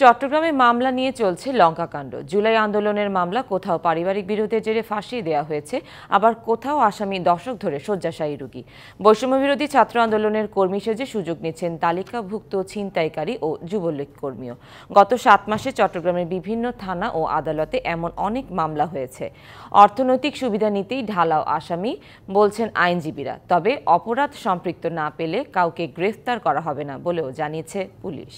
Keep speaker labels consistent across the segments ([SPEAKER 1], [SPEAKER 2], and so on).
[SPEAKER 1] চট্টগ্রামে মামলা নিয়ে চলছে লঙ্কাকাণ্ড। জুলাই আন্দোলনের মামলা কোথাও পারিবারিক বিরোধের জেরে ফাঁসি দেওয়া হয়েছে, আবার কোথাও আসামি দশক ধরে শয্যাশায়ী রোগী। বৈষম্য বিরোধী ছাত্র আন্দোলনের কর্মী সেজে সুযোগ নিচ্ছেন তালিকাভুক্ত ছিনতাইকারী ও যুবলীগ কর্মীও। গত 7 মাসে চট্টগ্রামের বিভিন্ন থানা ও আদালতে এমন অনেক মামলা হয়েছে। অর্থনৈতিক সুবিধা নিতেই ঢালাও আসামি বলছেন আইনজীবীরা। তবে অপরাধ সম্পৃক্ত না পেলে কাউকে গ্রেফতার করা হবে না বলেও জানিয়েছে পুলিশ।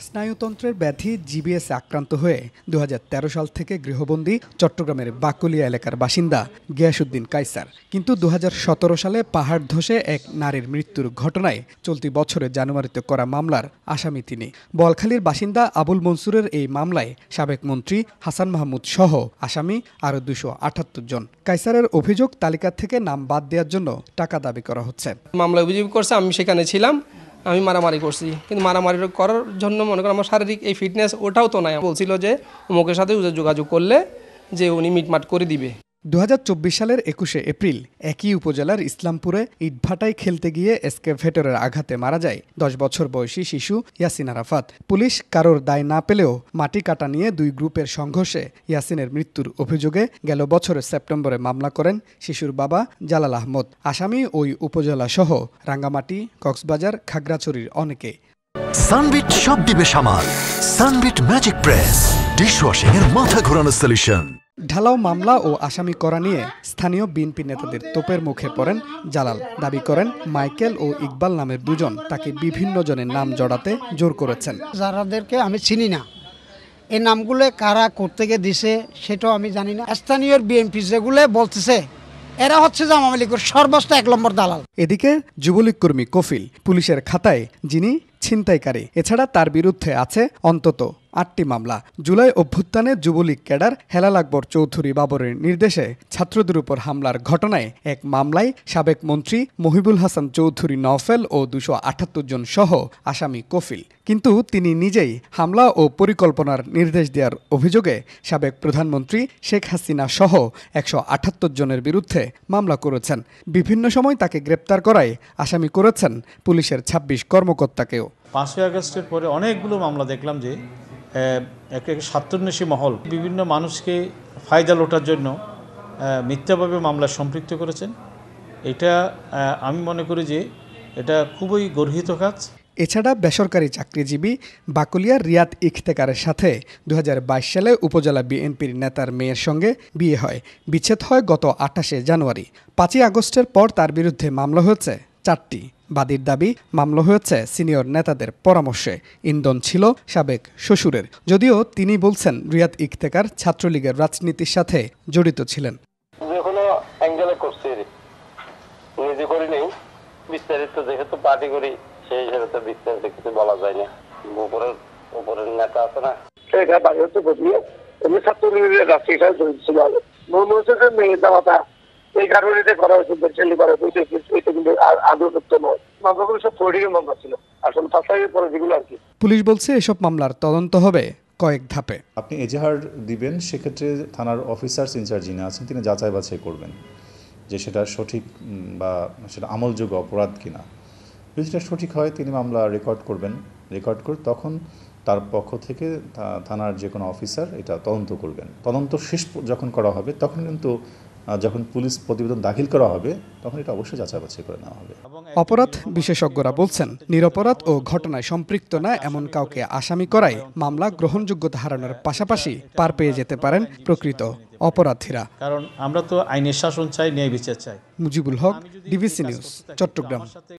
[SPEAKER 2] স্নায়ুতন্ত্রের ব্যাধি জিবিএস আক্রান্ত হয়ে 2013 সাল থেকে গৃহবন্দী চট্টগ্রামের বাকুলিয়া এলাকার বাসিন্দা গিয়াসউদ্দিন কায়সার। কিন্তু 2017 সালে পাহাড় ধসে এক নারীর মৃত্যুর ঘটনায় চলতি বছরের জানুয়ারিতে করা মামলার আসামি তিনি। বলখালীর বাসিন্দা আবুল মনসুরের এই মামলায় সাবেক মন্ত্রী হাসান মাহমুদ সহ আসামি আরও 278 জন। কায়সারের অভিযোগ, তালিকা থেকে নাম বাদ দেওয়ার জন্য টাকা দাবি করা হচ্ছে।
[SPEAKER 3] মামলা অভিযোগ করছে, আমি সেখানে ছিলাম, আমি মারামারি করছি, কিন্তু মারামারি করার জন্য মনে করেন আমার শারীরিক এই ফিটনেস ওটাও তো নাই। বলছিল যে অমুকের সাথে যোগাযোগ করলে যে উনি মিটমাট করে দিবে।
[SPEAKER 2] 2024 সালের 21শে এপ্রিল একই উপজেলার ইসলামপুরে ইটভাটায় খেলতে গিয়ে এসকেভেটরের আঘাতে মারা যায় 10 বছর বয়সী শিশু ইয়াসিন আরাফাত। পুলিশ কারোর দায় না পেলেও মাটি কাটা নিয়ে দুই গ্রুপের সংঘর্ষে ইয়াসিনের মৃত্যুর অভিযোগে গেল বছরের সেপ্টেম্বরে মামলা করেন শিশুর বাবা জালাল আহমদ। আসামি ওই উপজেলা সহ রাঙ্গামাটি, কক্সবাজার, খাগড়াছড়ির অনেকে।
[SPEAKER 4] সানবিট সব দিবে সামাল। সানবিট ম্যাজিক প্রেস ডিশওয়াশিং এর মাথা ঘোরানো সলিউশন।
[SPEAKER 2] ঢালাও মামলা ও আসামি করা নিয়ে স্থানীয় বিএনপি নেতাদের তোপের মুখে পড়েন জালাল। দাবি করেন মাইকেল ও ইকবাল নামের দুজন তাকে বিভিন্ন জনের নাম জড়াতে জোর করেছেন।
[SPEAKER 5] যারাদেরকে আমি চিনি না, এই নামগুলো কারা করতে গিয়ে দিছে সেটাও আমি জানি না। স্থানীয় বিএনপি যেগুলো বলতেছে এরা হচ্ছে আওয়ামী লীগের সর্বোচ্চ 1 নম্বর দালাল।
[SPEAKER 2] এদিকে যুবলীগ কর্মী কফিল পুলিশের খাতায় যিনি ছিনতাইকারী। এছাড়া তার বিরুদ্ধে আছে অন্তত 8টি মামলা। জুলাই অভ্যুত্থানে যুবলীগ ক্যাডার হেলাল আকবর চৌধুরী বাবরের নির্দেশে ছাত্রদের উপর হামলার ঘটনায় এক মামলায় সাবেক মন্ত্রী মহিবুল হাসান চৌধুরী নওফেল ও 278 জন সহ আসামি কফিল। কিন্তু তিনি নিজেই হামলা ও পরিকল্পনার নির্দেশ দেওয়ার অভিযোগে সাবেক প্রধানমন্ত্রী শেখ হাসিনা সহ 178 জনের বিরুদ্ধে মামলা করেছেন। বিভিন্ন সময় তাকে গ্রেপ্তার করায় আসামি করেছেন পুলিশের 26 কর্মকর্তাকেও।
[SPEAKER 6] 5ই আগস্টের পরে অনেকগুলো মামলা দেখলাম যে এক স্বার্থান্বেষী মহল বিভিন্ন মানুষকে ফায়দা লোটার জন্য মিথ্যাভাবে মামলা সম্পৃক্ত করেছেন। এটা আমি মনে করি যে এটা খুবই গর্হিত কাজ।
[SPEAKER 2] এছাড়া বেসরকারি চাকরিজীবী বাকুলিয়ার রিয়াদ ইখতেকারের সাথে 2022 সালে উপজেলা বিএনপির নেতার মেয়ের সঙ্গে বিয়ে হয়। বিচ্ছেদ হয় গত 28শে জানুয়ারি। 5ই আগস্টের পর তার বিরুদ্ধে মামলা হয়েছে 4টি। বাদীর দাবি, মামলা হয়েছে সিনিয়র নেতাদের পরামর্শে। ইন্ধন ছিল সাবেক শ্বশুরের, যদিও তিনি বলছেন রিয়াদ ইখতেকার ছাত্রলীগের রাজনীতির সাথে জড়িত ছিলেন।
[SPEAKER 7] যেকোনো অ্যাঙ্গেলে করছি, নিজে করি নেই, বিস্তারিত যেহেতু পার্টি করি সেই হিসেবে তো বিস্তারিত কিছু বলা যায় না। উপরের নেতা আছে না, সেটা বাড়ি হচ্ছে বসিয়ে এমনি ছাত্রলীগের রাজনীতিটা জড়িত ছিল। মেয়ে দাওয়াটা এই কারণে করা হয়েছে, কিন্তু আদৌ সত্য নয়। মামলাগুলো সব থ্রিডিং মামলা ছিল, আসলে ফাঁসাইয়ের পরে যেগুলো আর কি।
[SPEAKER 2] পুলিশ বলছে এসব মামলার তদন্ত হবে কয়েক ধাপে।
[SPEAKER 8] আপনি এজাহার দিবেন, সেক্ষেত্রে থানার অফিসার্স ইনচার্জ যিনি আছেন তিনি যাচাই বাছাই করবেন যে সেটা সঠিক বা সেটা আমলযোগ্য অপরাধ কিনা। যদি সেটা সঠিক হয় তিনি মামলা রেকর্ড করবেন। রেকর্ড করে তখন তার পক্ষ থেকে থানার যে কোনো অফিসার এটা তদন্ত করবেন। তদন্ত শেষ যখন করা হবে তখন কিন্তু যখন পুলিশ প্রতিবেদন দাখিল করা হবে তখন এটা অবশ্যই যাচাই বাছাই করে নেওয়া হবে।
[SPEAKER 2] অপরাধ বিশেষজ্ঞরা বলছেন নিরপরাধ ও ঘটনায় সম্পৃক্ত না এমন কাউকে আসামি করায় মামলা গ্রহণযোগ্যতা হারানোর পাশাপাশি পার পেয়ে যেতে পারেন প্রকৃত অপরাধীরা।
[SPEAKER 6] কারণ আমরা তো আইনের শাসন চাই, ন্যায় বিচার চাই।
[SPEAKER 2] Mujibul Haque, DBC news, Chittagong.